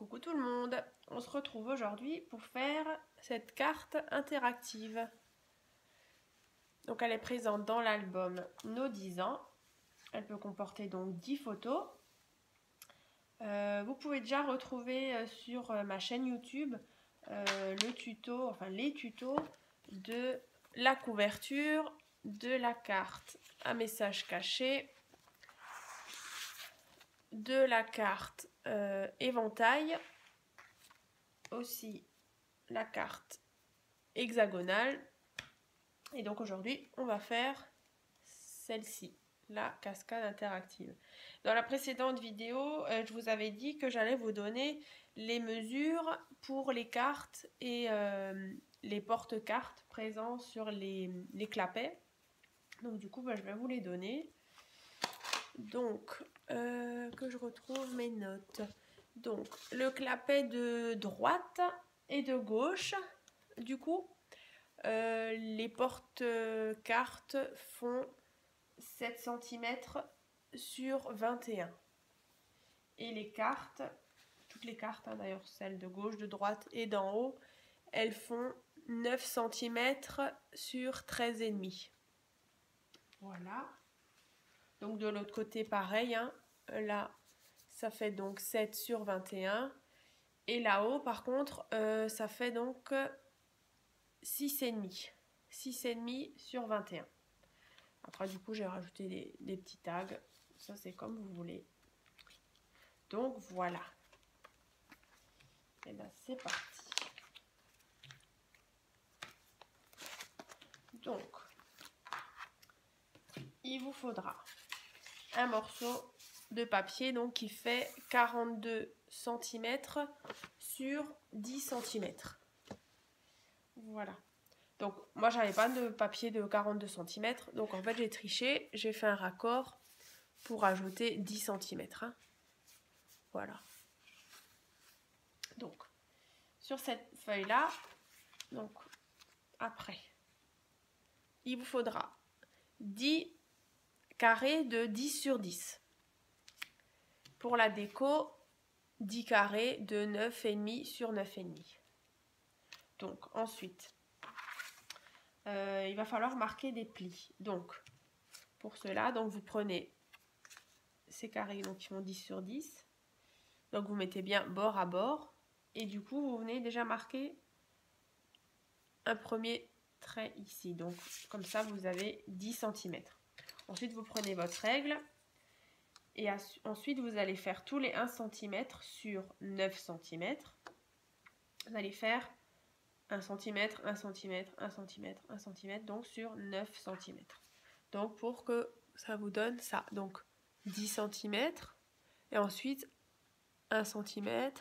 Coucou tout le monde, on se retrouve aujourd'hui pour faire cette carte interactive. Donc elle est présente dans l'album Nos 10 ans. Elle peut comporter donc 10 photos. Vous pouvez déjà retrouver sur ma chaîne YouTube le tuto, enfin les tutos de la couverture de la carte à message caché, de la carte éventail, aussi la carte hexagonale. Et donc aujourd'hui, on va faire celle-ci, la cascade interactive. Dans la précédente vidéo, je vous avais dit que j'allais vous donner les mesures pour les cartes et les porte-cartes présents sur les clapets. Donc du coup, je vais vous les donner. Donc, que je retrouve mes notes. Donc, le clapet de droite et de gauche, du coup, les porte-cartes font 7 cm sur 21. Et les cartes, toutes les cartes, hein, d'ailleurs celles de gauche, de droite et d'en haut, elles font 9 cm sur 13,5. Voilà. Donc de l'autre côté, pareil, hein, là, ça fait donc 7 sur 21. Et là-haut, par contre, ça fait donc 6,5. 6,5 sur 21. Après, du coup, j'ai rajouté des petits tags. Ça, c'est comme vous voulez. Donc, voilà. Et bien, c'est parti. Donc, il vous faudra un morceau de papier donc, qui fait 42 cm sur 10 cm. Voilà. Donc, moi, j'avais pas de papier de 42 cm. Donc, en fait, j'ai triché. J'ai fait un raccord pour ajouter 10 cm. Hein. Voilà. Donc, sur cette feuille-là, donc, après, il vous faudra 10 carrés de 10 sur 10. Pour la déco, 10 carrés de 9,5 sur 9,5. Donc, ensuite, il va falloir marquer des plis. Donc, pour cela, donc vous prenez ces carrés donc, qui font 10 sur 10. Donc, vous mettez bien bord à bord. Et du coup, vous venez déjà marquer un premier trait ici. Donc, comme ça, vous avez 10 cm. Ensuite, vous prenez votre règle. Et ensuite, vous allez faire tous les 1 cm sur 9 cm. Vous allez faire 1 cm, 1 cm, 1 cm, 1 cm, donc sur 9 cm. Donc, pour que ça vous donne ça. Donc, 10 cm. Et ensuite, 1 cm,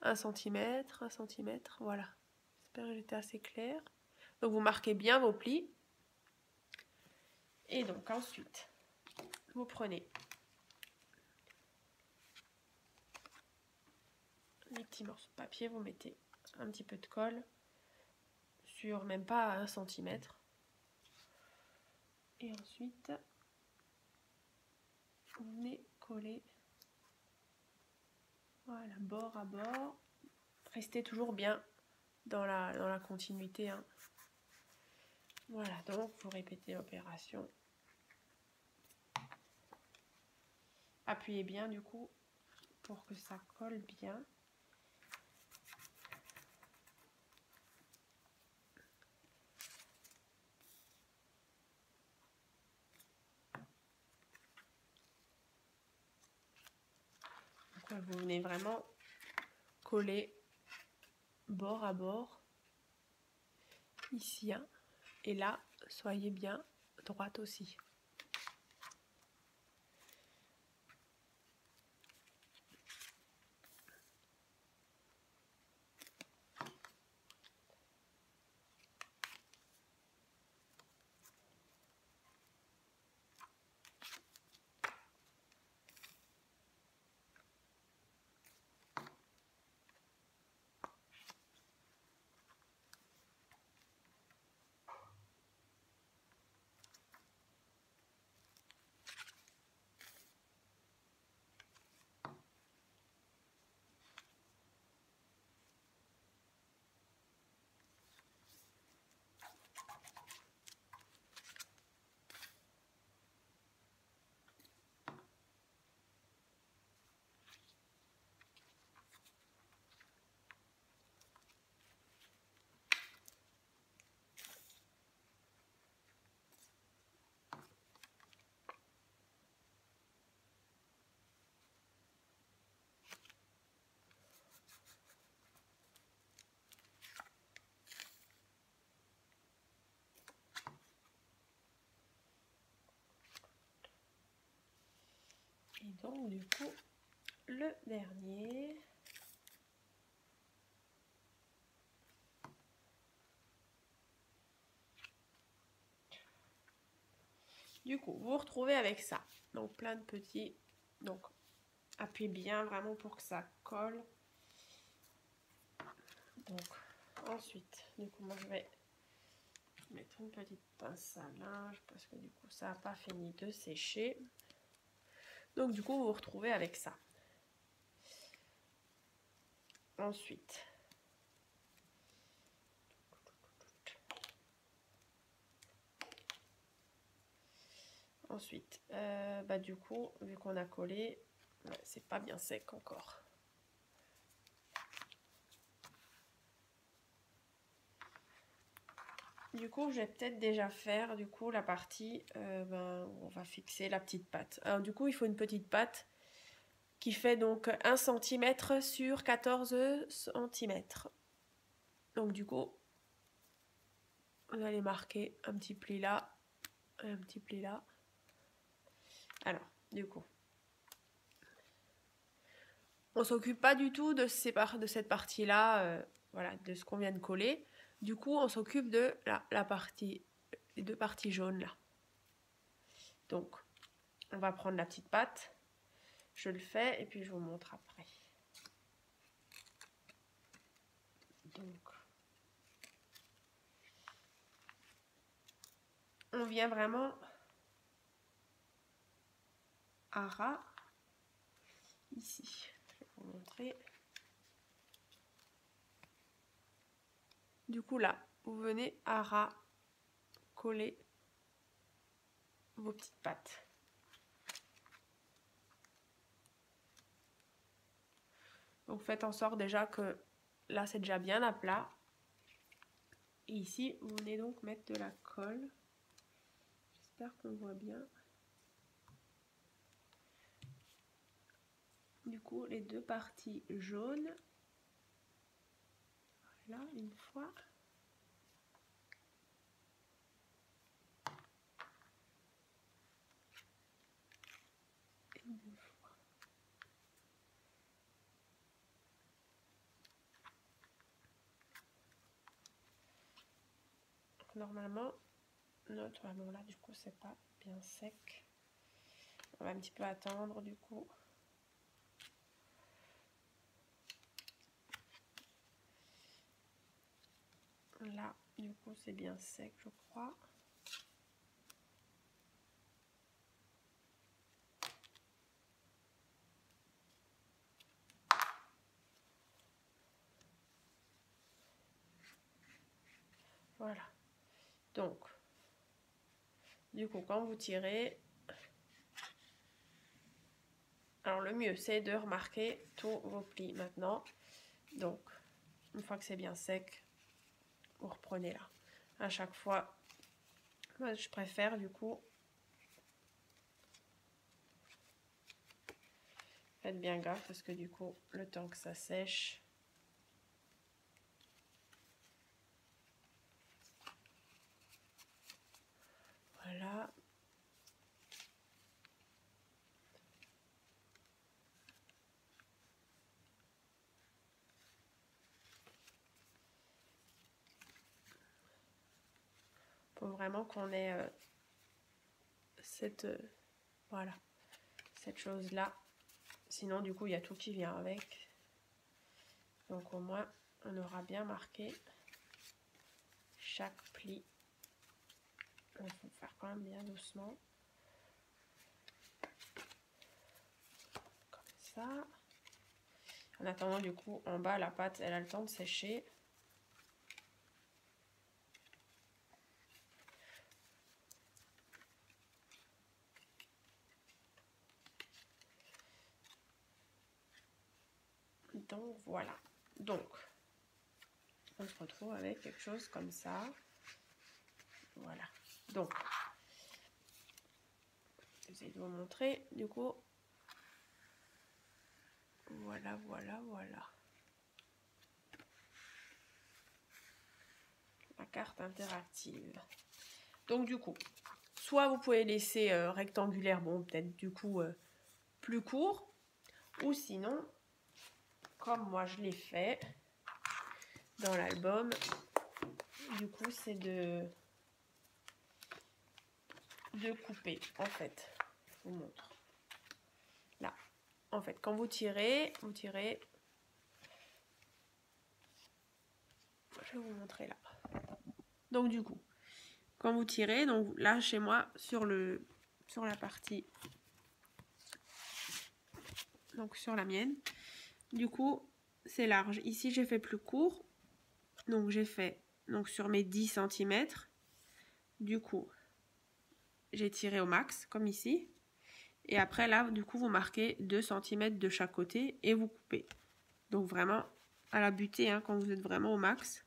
1 cm, 1 cm. Voilà. J'espère que j'étais assez claire. Donc, vous marquez bien vos plis. Et donc, ensuite, vous prenez les petits morceaux de papier, vous mettez un petit peu de colle sur même pas 1 cm. Et ensuite, vous venez coller, voilà, bord à bord. Restez toujours bien dans la continuité. Hein. Voilà, donc vous répétez l'opération. Appuyez bien du coup pour que ça colle bien. Donc, vous venez vraiment coller bord à bord ici. Hein. Et là, soyez bien droite aussi. Et donc du coup, le dernier. Du coup, vous vous retrouvez avec ça. Donc plein de petits. Donc appuyez bien vraiment pour que ça colle. Donc ensuite, du coup, moi je vais mettre une petite pince à linge parce que du coup ça n'a pas fini de sécher. Donc du coup, vous vous retrouvez avec ça. Ensuite, du coup, vu qu'on a collé, ouais, c'est pas bien sec encore. Du coup, je vais peut-être déjà faire du coup la partie où on va fixer la petite patte. Alors du coup, il faut une petite patte qui fait donc 1 cm sur 14 cm. Donc du coup, on va aller marquer un petit pli là, un petit pli là. Alors, du coup, on s'occupe pas du tout de cette partie-là, voilà, de ce qu'on vient de coller. Du coup, on s'occupe de la partie, les deux parties jaunes là. Donc, on va prendre la petite patte. Je le fais et puis je vous montre après. Donc, on vient vraiment à ras ici. Je vais vous montrer. Du coup là, vous venez à ras coller vos petites pattes. Donc faites en sorte déjà que là c'est déjà bien à plat. Et ici, vous venez donc mettre de la colle. J'espère qu'on voit bien. Du coup, les deux parties jaunes. Voilà, une fois. Et deux fois. Donc, normalement, notre... bon là, du coup, c'est pas bien sec. On va un petit peu attendre, du coup. Là, du coup, c'est bien sec, je crois. Voilà. Donc, du coup, quand vous tirez, alors le mieux, c'est de remarquer tous vos plis maintenant. Donc, une fois que c'est bien sec, vous reprenez là. À chaque fois, moi, je préfère du coup... Faites bien gaffe parce que du coup, le temps que ça sèche... Voilà. Faut vraiment qu'on ait voilà, cette chose-là. Sinon, du coup, il y a tout qui vient avec. Donc, au moins, on aura bien marqué chaque pli. Il faut faire quand même bien doucement. Comme ça. En attendant, du coup, en bas, la pâte, elle a le temps de sécher. Donc, voilà. Donc, on se retrouve avec quelque chose comme ça. Voilà. Donc, j'essaie de vous montrer. Du coup, voilà, voilà, voilà. La carte interactive. Donc, du coup, soit vous pouvez laisser rectangulaire, bon, peut-être du coup plus court, ou sinon, comme moi je l'ai fait dans l'album, du coup c'est de couper en fait. Je vous montre. Là, en fait, quand vous tirez, je vais vous montrer là. Donc du coup, quand vous tirez, donc là chez moi sur la partie, donc sur la mienne, du coup c'est large. Ici j'ai fait plus court, donc j'ai fait donc sur mes 10 cm. Du coup, j'ai tiré au max comme ici. Et après là, du coup, vous marquez 2 cm de chaque côté et vous coupez. Donc vraiment à la butée, hein, quand vous êtes vraiment au max,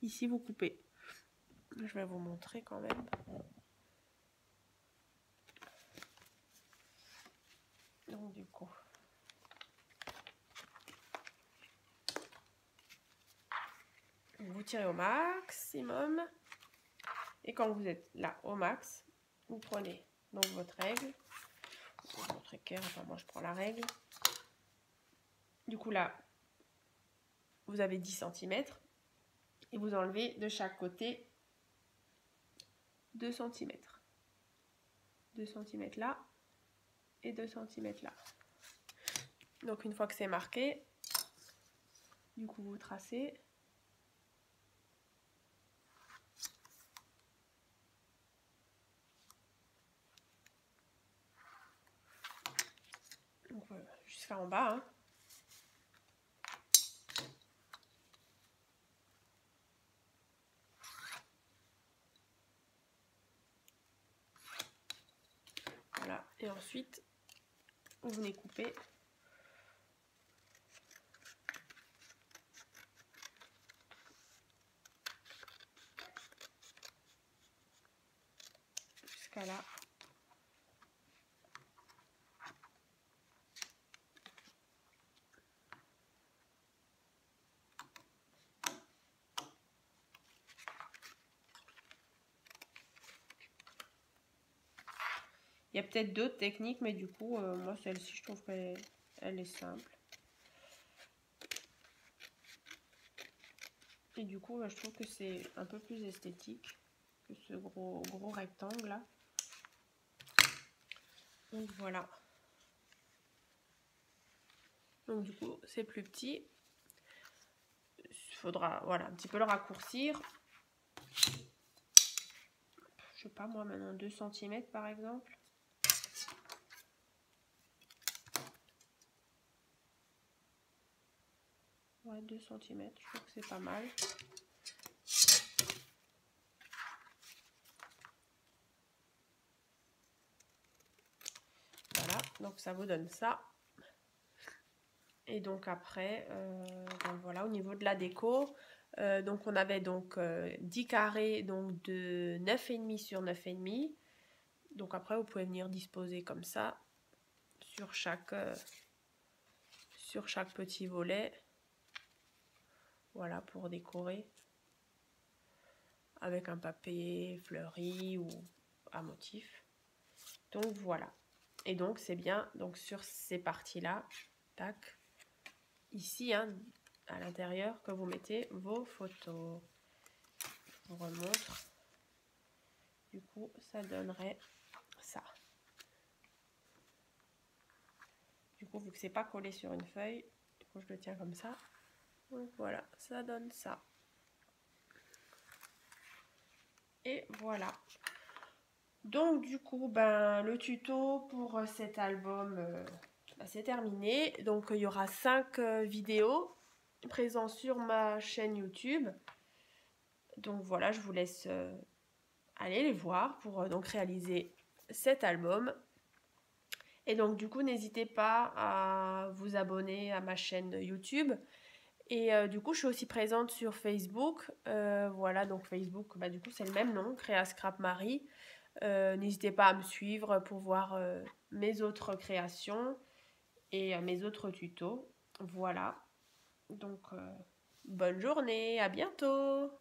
ici vous coupez. Je vais vous montrer quand même. Donc du coup, vous tirez au maximum. Et quand vous êtes là au max, vous prenez donc votre règle. Votre équerre, enfin moi je prends la règle. Du coup là, vous avez 10 cm. Et vous enlevez de chaque côté 2 cm. 2 cm là et 2 cm là. Donc une fois que c'est marqué, du coup vous tracez. Donc jusqu'à en bas. Hein. Voilà. Et ensuite, vous venez couper. Jusqu'à là. Il y a peut-être d'autres techniques, mais du coup, moi, celle-ci, je trouve qu'elle est simple. Et du coup, je trouve que c'est un peu plus esthétique que ce gros rectangle là. Donc voilà. Donc du coup, c'est plus petit. Il faudra, voilà, un petit peu le raccourcir. Je sais pas, moi, maintenant 2 cm par exemple. Ouais, 2 cm, je trouve que c'est pas mal. Voilà, donc ça vous donne ça. Et donc après, donc voilà, au niveau de la déco, donc on avait donc 10 carrés donc de 9,5 sur 9,5. Donc après, vous pouvez venir disposer comme ça sur chaque petit volet. Voilà, pour décorer avec un papier fleuri ou à motif. Donc voilà. Et donc c'est bien donc sur ces parties-là, tac, ici, hein, à l'intérieur, que vous mettez vos photos. Je vous remontre. Du coup, ça donnerait ça. Du coup, vu que c'est pas collé sur une feuille, du coup, je le tiens comme ça. Donc voilà, ça donne ça. Et voilà. Donc du coup, ben, le tuto pour cet album, c'est terminé. Donc il y aura 5 vidéos présentes sur ma chaîne YouTube. Donc voilà, je vous laisse aller les voir pour donc réaliser cet album. Et donc du coup, n'hésitez pas à vous abonner à ma chaîne YouTube. Et du coup, je suis aussi présente sur Facebook. Voilà, donc Facebook, bah, du coup, c'est le même nom, Créa Scrap Marie. N'hésitez pas à me suivre pour voir mes autres créations et mes autres tutos. Voilà. Donc, bonne journée, à bientôt!